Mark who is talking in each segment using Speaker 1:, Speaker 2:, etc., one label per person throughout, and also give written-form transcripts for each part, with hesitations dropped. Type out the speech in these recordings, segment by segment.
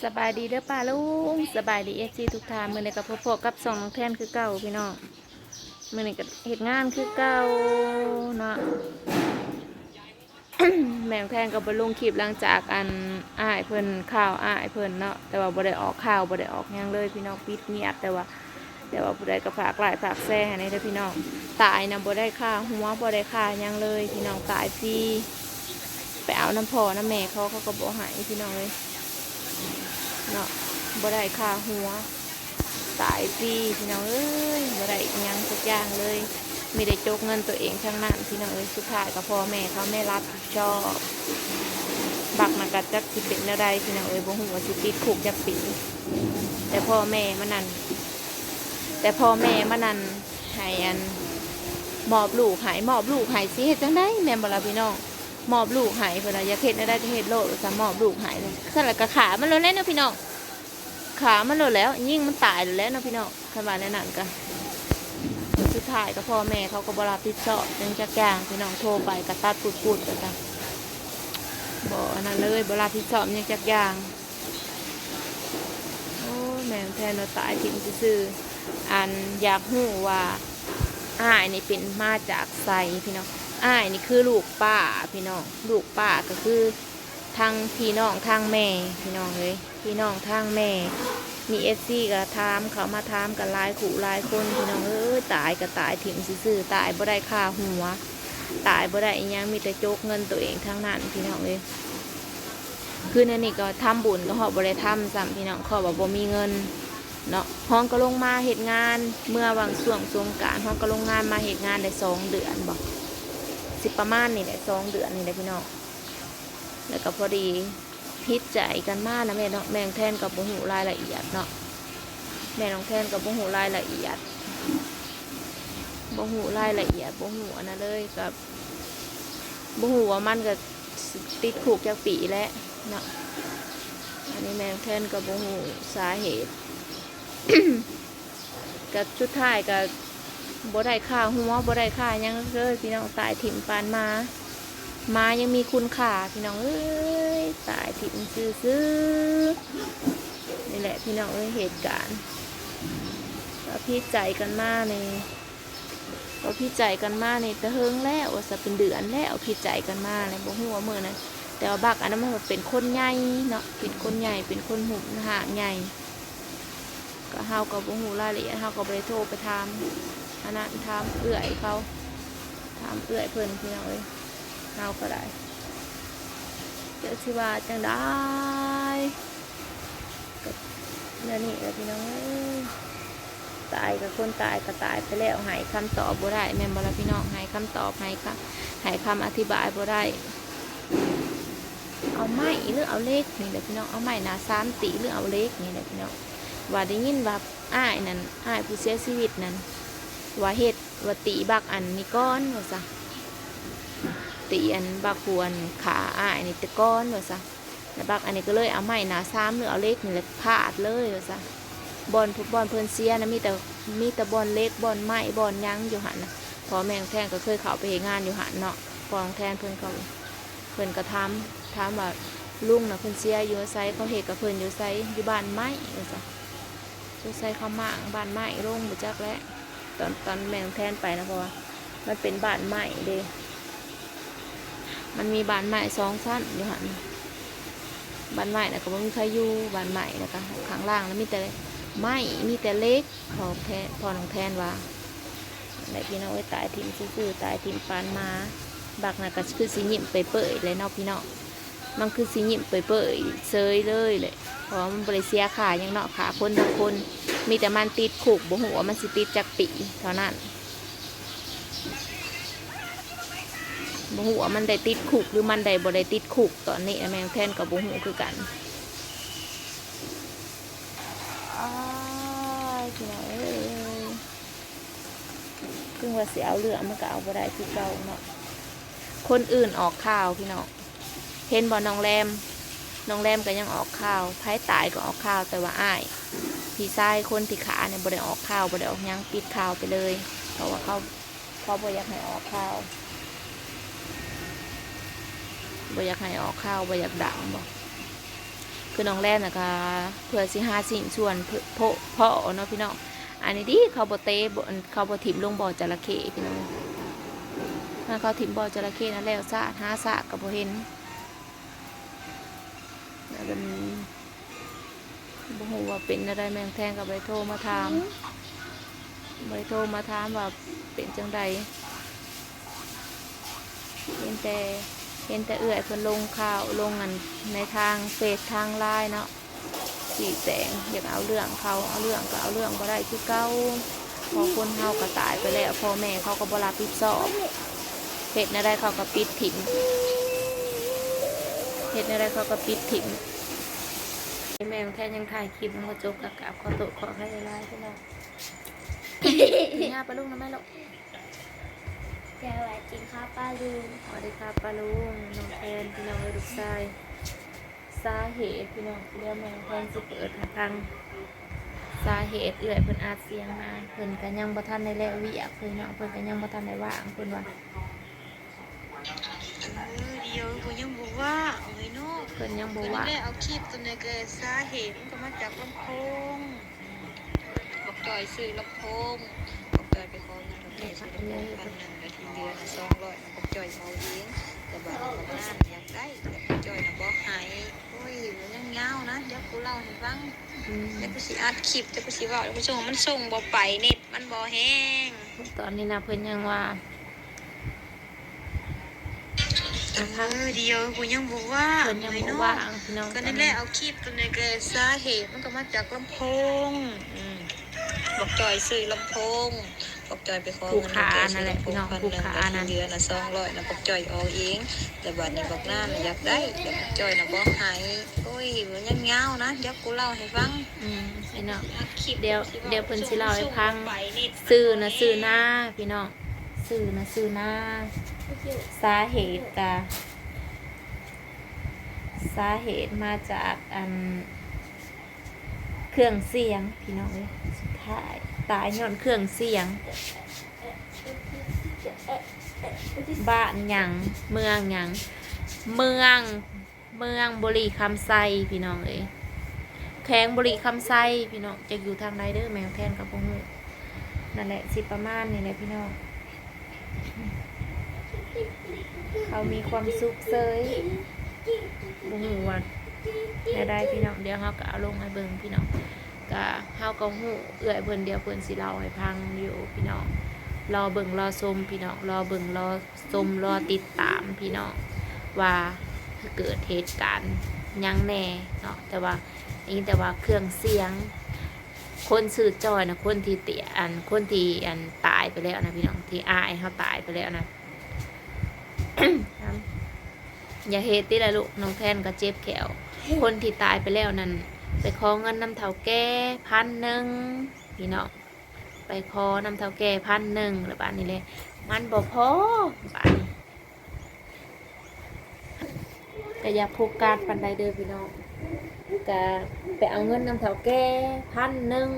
Speaker 1: สบายดีเด้อป้าลุงสบายดีซีทุกท่านมื้อนี้ก็พบกับน้องแทนคือเก่าพี่น้องมื้อนี้ก็เฮ็ดงานคือเก่าเนาะ แม่งแทนก็บ่ลงคลิปหลังจากอ้ายเพิ่นข่าวอ้ายเพิ่นเนาะแต่ว่าบ่ได้ออกข่าวบ่ได้ออกหยังเลยพี่น้องปิดเงียบแต่ว่าผู้ใดก็ฝากไลค์ฝากแชร์ให้เด้อพี่น้องตายนะบ่ได้ค่าหัวบ่ได้ค่าหยังเลยพี่น้องตายฟรีไปเอาน้ำพ่อน้ำแม่เขาก็บ่ให้พี่น้องเลยเนาะบ่ได้ค่าหัวตายฟรีพี่น้องเอ้ยบ่ได้อิหยังสักอย่างเลยมีได้โจกเงินตัวเองทั้งนั้นพี่น้องเอ้ยสุดท้ายกับพ่อแม่เขาไม่รับผิดชอบบักนักจักสิเป็นอะไรพี่น้องเอ้ยบ่ฮู้ว่าสิติดคุกจักปีแต่พ่อแม่มันนั่นให้มอบลูกให้สิเฮ็ดจังได๋แม่นบ่ล่ะพี่น้องมอบลูกให้เพิ่นน่ะอยากเฮ็ดได้จะเฮ็ดโลดซะมอบลูกให้เลยซั่นแล้วก็ขามันโลดแล้วเนาะพี่น้องขามันโลดแล้วยิ่งมันตายแล้วเนาะพี่น้องคันว่าแนวนั้นก็สุดท้ายก็พ่อแม่เขาก็บ่รับผิดชอบจังจักอย่างพี่น้องโทรไปก็ตัดปุดๆก็จ้ะบ่นั่นเลยบ่รับผิดชอบจังจักอย่างโอ้แม่แทนเราตายทิ้งซื่ออยากรู้ว่าอ้ายนี่เป็นมาจากไสพี่น้องอ้ายนี่คือลูกป้าพี่น้องลูกป้าก็คือทางพี่น้องทางแม่พี่น้องเลยพี่น้องทางแม่มีก็ถามเขามาถามกันหลายขู่หลายคนพี่น้องตายก็ตายถิ่มซื่อตายบ่ได้ค่าหัวตายบ่ได้อีหยังมีแต่โจกเงินตัวเองทั้งนั้นพี่น้องเลยคือนั่นนี่ก็ทำบุญก็หอบบ่ได้ทำซ้ำพี่น้องขอบอกบ่มีเงินเนาะห้องก็ลงมาเหตุงานเมื่อวางช่วงสงกรานต์ห้องก็ลงงานมาเหตุงานได้2 เดือนบอกสิประมาณนี่แหละ2 เดือนนี่แหละพี่น้องแล้วก็พอดีพิจใจกันมากนะแม่เนาะแม่งแทนกับบ่หูรายละเอียดเนาะแม่น้องแทนกับบ่หูรายละเอียดบ่หูรายละเอียดบ่หูอันนั้นเลยกับบ่หูว่ามันก็ติดคุกจากปีแล้วเนาะอันนี้แม่งแทนกับบ่หูสาเหตุ กับชุดท้ายกับบ่ได้ค่าหัวบ่ได้ค่ายังเลยพี่น้องตายถิ่มปานมายังมีคุณค่าพี่น้องเอ้ยตายถิ่มซื่อนี่แหละพี่น้องเอ้ยเหตุการณ์ก็พี่ใจกันมาในตะเฮิงแล้วว่าจะเป็นเดือนแล้วพี่ใจกันมาในบ่ฮู้ว่ามื้อนั้นแต่ว่าบักอันนั้นมันเป็นคนใหญ่เนาะเป็นคนใหญ่เป็นคนหุ่มหางใหญ่ก็เฮาก็บ่ฮู้รายละเอียดเฮาก็บ่ได้โทรไปถามอันนั้นถามเอื้อยเขาถามเอื้อยเพิ่นพี่น้องเอ้ยเฮาก็ได้เดี๋ยวสิว่าจังได้ก็นั่นนี่แหละพี่น้องเอ้ยตายกับคนตายก็ตายไปแล้วให้คำตอบบ่ได้แม่นบ่ล่ะพี่น้องให้คำตอบให้คำอธิบายบ่ได้เอาไม้หรือเอาเลขนี่แหละพี่น้องเอาไม้หนา3 ตีหรือเอาเลขนี่แหละพี่น้องว่าได้ยินว่าอ้ายนั่นอ้ายผู้เสียชีวิตนั่นว่าเฮ็ดว่าตีบักอันนี่ก้อนว่าซะตีอันบักควรขาอ้ายนี่ตะก้อนว่าซะแล้วบักอันนี้ก็เลยเอาไม้หนา3หรือเอาเลขนี่แหละพาดเลยว่าซะบอลฟุตบอลเพิ่นเสียนะมีแต่บอลเล็กบอลไม้บอลยั้งอยู่หันนะพอแม่งแทนก็เคยเข้าไปเฮ็ดงานอยู่หันเนาะพอแทนเพิ่นก็ถามว่าลุงน่ะเพิ่นเสียอยู่ไสเขาเฮ็ดกับเพิ่นอยู่ไสอยู่บ้านไม้ว่าซะอยู่ไสเขามางบ้านไม้ลงบ่จักแล้วตอนแม่งแทนไปนะเพราะว่ามันเป็นบ้านไม้เด้มันมีบ้านไม้2 ชั้นอยู่หันบ้านไม้น่ะก็บ่มีใครอยู่บ้านไม้น่ะก็ข้างล่างแล้วมีแต่ไม้มีแต่เล็กพอน้องแทนว่าไหนพี่น้องไว้ตายถิ่มซื่อตายถิ่มปานมาบักน่ะก็คือสิยิ้มเปื่อยๆเลยเนาะพี่น้องมันคือสิยิ้มเปื่อยๆเซยเลยเพราะมันบริเสียขายังเนาะขาคนทุกคนมีแต่มันติดคุกบ่ฮู้ว่ามันสิติดจักปีเท่านั้นบ่ฮู้ว่ามันได้ติดคุกหรือมันได้บ่ได้ติดคุกตอนนี้แม่งแทนกับบ่ฮู้คือกันพี่น้องเอ้ยคือว่าสิเอาเรื่องมันก็เอาบ่ได้คือเก่าเนาะคนอื่นออกข่าวพี่น้องเห็นบ่น้องแรมก็ยังออกข่าวไผตายก็ออกข่าวแต่ว่าอ้ายพี่ชายคนที่ขาเนี่ยบ่ได้ออกข่าวบ่ได้ออกยังปิดข่าวไปเลยเพราะว่าเขาบ่อยากให้ออกข่าวบ่อยากให้ออกข่าวบ่อยากดังบ่คือ คือน้องแล่นนะคะเพื่อสิหาสิ่งส่วนเพาะเนาะพี่น้องอันนี้ดิเขาบ่เตะบ่เขาบ่ถิ่มลงบ่อจระเข้พี่น้องถ้าเขาถิ่มบ่อจระเข้นั่นแล้วซะหาซะก็บ่เห็นแล้วมันบ่ฮู้ว่าเป็นอะไรแมงแทงก็ไปโทรมาถามว่าเป็นจังใดเห็นแต่เอื้อยเพิ่นลงข่าวลงอันในทางเฟซทางไลน์เนาะสีแสงอยากเอาเรื่องเขาเอาเรื่องก็เอาเรื่องบ่ได้คือเก่าพอคนเฮาก็ตายไปแล้วพ่อแม่เขาก็บ่รับผิดชอบเฮ็ดอะไรเขาก็ปิดถิ่มแม่งแค่ยังถ่ายคลิปมันก็จบกับขอโทษขอให้หลายๆพี่น้องย่าปลาลุงนะแม่ลูก
Speaker 2: สวัสดีครับป้าลุง
Speaker 1: สวัสดีครับปลาลุงน้องแทนพี่น้องลูกชายสาเหตุพี่น้องเรื่องแม่งแทนสิเปิดทางสาเหตุเอื้อยเพิ่นอาจเสียงมาเพิ่นก็ยังบ่ทันได้แล้ววิอยากเพิ่นเนาะเพิ่นก็ยังบ่ทันได้ว่างเพิ่นว่า
Speaker 2: เดี๋ยวกูยังบอกว่าเอาไว้เนาะ
Speaker 1: เพิ่นยังบ่
Speaker 2: วัน
Speaker 1: ว่า
Speaker 2: นี้เอาคลิปตัวนี้เกิดสาเหตุมันก็มาจากลำโพงบอกจอยซื้อลำโพงบอกจอยไปขอเงินลำโพงซื้อลำโพง1,100แล้วที่เดือน200บอกจอยเอาเองแต่บัดนี้บอกงานอยากได้แต่บอกจอยน่ะบอกให้โอ้ยมันยังเงานะเดี๋ยวกูเล่าให้ฟังเดี๋ยวกูสิอัดคลิปเดี๋ยวกูสิเว้าเดี๋ยวกูส่งมันส่งบ่ไปเน็ตมันบ่แห้ง
Speaker 1: ตอนนี้นะเพิ่นยังว่า
Speaker 2: เดี๋ยวกูยังบอกว่า
Speaker 1: เพิ่นยังบ่ว่างพี่น้อง
Speaker 2: ก็นั่นแหละเอาคลิปตัวนี้เกิดสาเหตุมันก็มาจากลำโพงบอกจอยซื้อลำโพงบอกจอยไปขอ
Speaker 1: ผู้
Speaker 2: เงิน
Speaker 1: ขา
Speaker 2: จอย
Speaker 1: นั่
Speaker 2: ซื้
Speaker 1: น
Speaker 2: อ
Speaker 1: แหละ
Speaker 2: ลำโพ
Speaker 1: พี่
Speaker 2: ง
Speaker 1: น้อง
Speaker 2: 1,100
Speaker 1: ผู้ขานั่น
Speaker 2: เดือนละ200นะบอกจอยเอาเองแต่บัดนี้บอกหน้าน่ะอยากได้แต่บอกจอยน่ะบอกให้โอ้ยมันยังเงานะเดี๋ยวกูเล่าให้ฟัง
Speaker 1: พี่น้อง
Speaker 2: อัดคลิป
Speaker 1: เดี๋ยวเพิ่นสิเล่าให้ฟังซื้อหน้าพี่น้องซื้อหน้าสาเหตุมาจากเครื่องเสียงพี่น้องเลยสุดท้ายตายย้อนเครื่องเสียงบ้านหยังเมืองหยังเมืองบุรีคำไซพี่น้องเอ้ยแข้งบุรีคำไซพี่น้องจะอยู่ทางใดเด้อแมวแทนกับพวกนู้นั่นแหละสิประมาณนี่แหละพี่น้องเขามีความสุขเซยบุ้งวัดได้พี่น้องเดี๋ยวเขาก็เอาลงให้เบิ่งพี่น้องก็เขาก็หูเอื้อยเพิ่นเดียวเพิ่นสิเล่าให้พังอยู่พี่น้องรอเบิ่งรอชมพี่น้องรอเบิ่งรอชมรอติดตามพี่น้องว่าเกิดเหตุการณ์ยังแน่เนาะแต่ว่าเครื่องเสียงคนสื่อจอยนะคนที่คนที่ตายไปแล้วนะพี่น้องที่อายเขาตายไปแล้วนะ อย่าเฮติละลูกน้องแทนก็เจ็บแขวคนที่ตายไปแล้วนั่นไปขอเงินนำเฒ่าแก่1,000พี่น้องไปขอนำเฒ่าแก่1,000แล้วบ้านนี้เลยมันบ่พอบ้านนี้ก็อย่าผูกการปันใดเด้อพี่น้องก็ไปเอาเงินนำเฒ่าแก่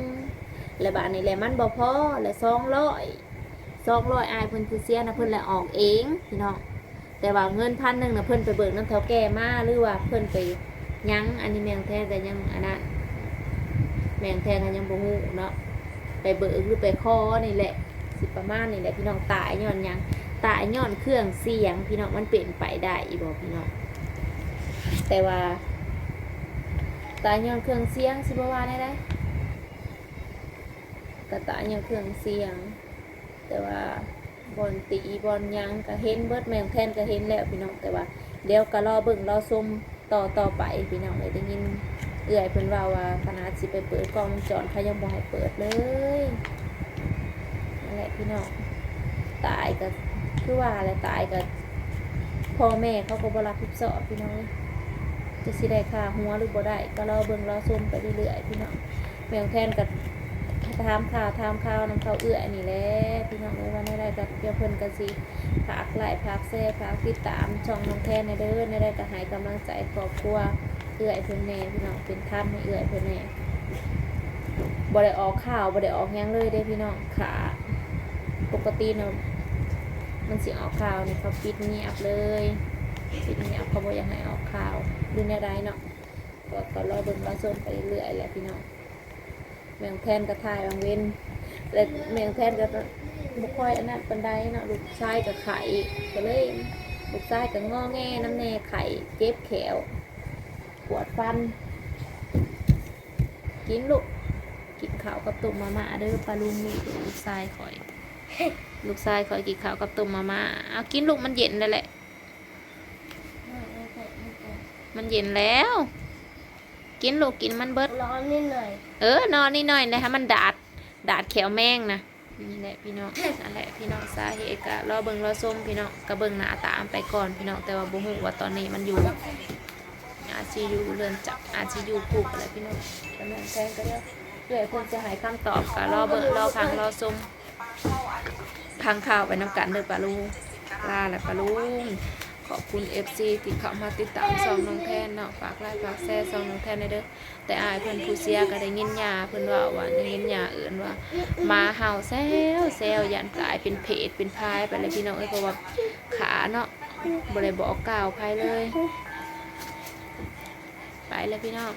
Speaker 1: 1,000แล้วบ้านนี้แหละมันบ่พอแล้ว200อายเพิ่นคือเสียนะเพิ่นเลยออกเองพี่น้องแต่ว่าเงิน1,000นะเพิ่นไปเบิกน้ำเฒ่าแก่มาหรือว่าเพิ่นไปยังอันนี้แมงแท้แต่ยังอันนั้นแมงแท้ก็ยังบ่ฮู้เนาะไปเบิกหรือไปขอนี่แหละสิประมาณนี่แหละพี่น้องตายย้อนยังตายย้อนเครื่องเสียงพี่น้องมันเป็นไปได้อีบ่พี่น้องแต่ว่าตายย้อนเครื่องเสียงสิบ่ว่าได้ก็ตายย้อนเครื่องเสียงแต่ว่าบอลตีบอลยังก็เห็นเบิดแมงแทนก็เห็นแล้วพี่น้องแต่ว่าเดี๋ยวก็รอเบิ่งรอชมต่อไปพี่น้องเลยได้ยินเอื่อยเพิ่นว่าขนาดสิไปเปิดกล้องวงจรเขายังบ่ให้เปิดเลยนั่นแหละพี่น้องตายก็คือว่าอะไรตายก็พ่อแม่เขาก็บ่รับผิดชอบพี่น้องจะสิได้ค่าหัวหรือบ่ได้ก็รอเบิ่งรอชมไปเรื่อยๆพี่น้องแมงแทนก็ถามข่าวนำเขาเอื้อนี่แหละพี่น้องเลยว่าในได้กับเพื่อนเพิ่นกันสิฝากไลค์ฝากแชร์ฝากติดตามช่องน้องแทนในเด้อในได้ก็ให้กำลังใจครอบครัวเอื้อเพิ่นแน่พี่น้องเป็นธรรมให้เอื้อเพิ่นแน่บ่ได้ออกข่าวบ่ได้ออกหยังเลยเด้พี่น้องขาปกติเนาะมันสิออกข่าวนี่เขาปิดเงียบเลยปิดเงียบเขาบ่อยากให้ออกข่าวดูแนวใดเนาะ ก็รอเบิ่งรอชมไปเรื่อยๆแหละพี่น้องแมงแทนก็ถ่ายบางเว้นและแมงแทนก็บ่ค่อยอันนั้นปานใดเนาะลูกชายก็ไข่ก็เลยลูกชายก็งอแงน้ำแน่ไข่เจ็บแขวปวดฟันกินลูกกินข้าวกับต้มมาม่าเด้อปลาลุงนี่ลูกชายข่อย ลูกชายข่อยกินข้าวกับต้มมาม่าเอากินลูกมันเย็นนั่นแหละมันเย็นแล้ว กินลูกกินมันเบิด
Speaker 3: ร้อนนิดหน่อย
Speaker 1: นอนนิดหน่อยนะคะมันดาดแขวแมงนะนี่แหละพี่น้องนั่นแหละพี่น้องสาเหตุก็รอเบิ่งรอส้มพี่น้องก็เบิ่งหน้าตามไปก่อนพี่น้องแต่ว่าบ่ฮู้ว่าตอนนี้มันอยู่อาจสิอยู่เรือนจับอาจสิอยู่ผูกอะไรพี่น้องแต่แม่แทงก็เด้อเพื่อคนจะให้คำตอบก็รอเบิ่งรอฟังรอส้มพังข่าวไปน้ำกันเด้อปะลุงลาแหละปะลุงขอบคุณ FC ที่เข้ามาติดตามซองน้องแทนเนาะฝากไลค์ฝากแชร์ซองน้องแทนได้เด้อแต่อายเพิ่นผู้เสียก็ได้ยินยาเพิ่นว่าได้ยินยาเอื่นว่ามาเห่าแซวยันกลายเป็นเพจเป็นพายไปเลยพี่น้องเพราะว่าขาเนาะบ่ได้บอกกล่าวใครเลยไปแล้วพี่น้อง